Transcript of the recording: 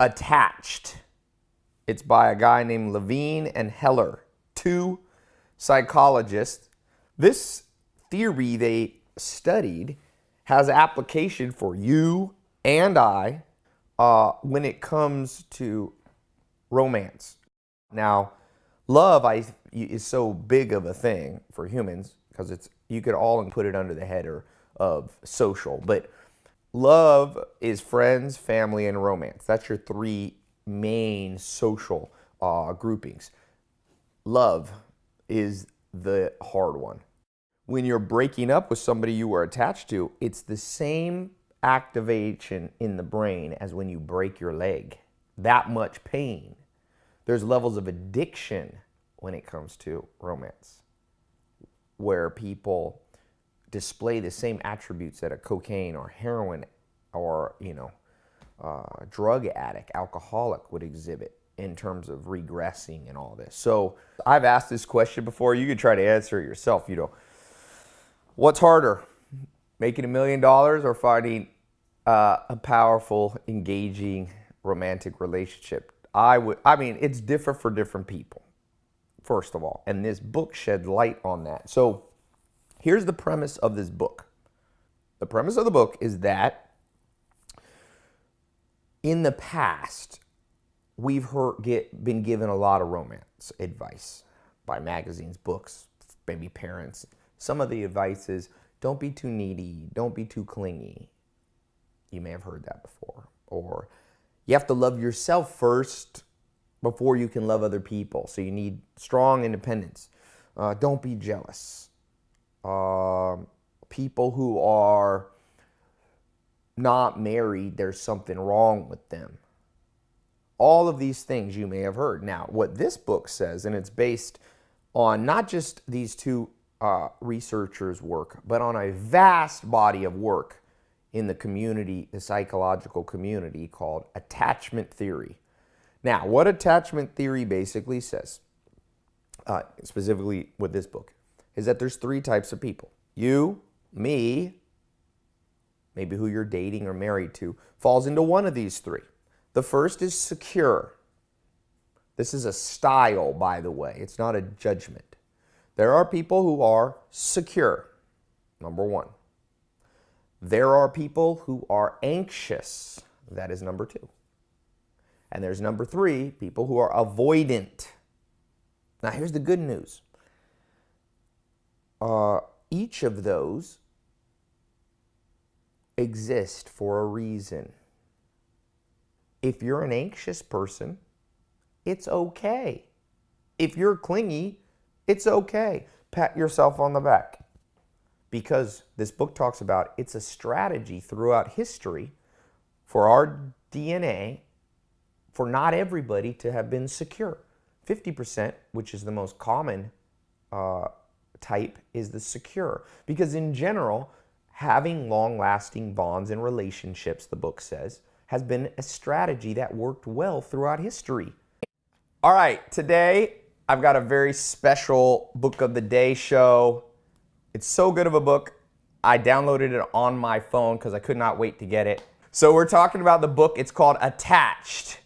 Attached. It's by a guy named Levine and Heller, two psychologists. This theory they studied has application for you and I when it comes to romance. Now, love is so big of a thing for humans because you could all put it under the header of social, but love is friends, family, and romance. That's your three main social groupings. Love is the hard one. When you're breaking up with somebody you were attached to, it's the same activation in the brain as when you break your leg. That much pain. There's levels of addiction when it comes to romance, where people display the same attributes that a cocaine or heroin or, drug addict, alcoholic would exhibit in terms of regressing and all this. So I've asked this question before. You could try to answer it yourself. What's harder, making $1 million or finding a powerful, engaging, romantic relationship? It's different for different people, first of all. And this book shed light on that. So here's the premise of this book. The premise of the book is that in the past, we've been given a lot of romance advice by magazines, books, maybe parents. Some of the advice is, don't be too needy, don't be too clingy. You may have heard that before. Or you have to love yourself first before you can love other people. So you need strong independence. Don't be jealous. People who are not married, there's something wrong with them. All of these things you may have heard. Now, what this book says, and it's based on not just these two researchers' work, but on a vast body of work in the community, the psychological community, called attachment theory. Now, what attachment theory basically says, specifically with this book, is that there's three types of people. You, me, maybe who you're dating or married to, falls into one of these three. The first is secure. This is a style, by the way. It's not a judgment. There are people who are secure, number one. There are people who are anxious. That is number two. And there's number three, people who are avoidant. Now, here's the good news. Each of those exist for a reason. If you're an anxious person, it's okay. If you're clingy, it's okay. Pat yourself on the back. Because this book talks about it's a strategy throughout history for our DNA for not everybody to have been secure. 50%, which is the most common type, is the secure. Because in general, having long-lasting bonds and relationships, the book says, has been a strategy that worked well throughout history. All right, today I've got a very special Book of the Day show. It's so good of a book, I downloaded it on my phone because I could not wait to get it. So we're talking about the book. It's called Attached.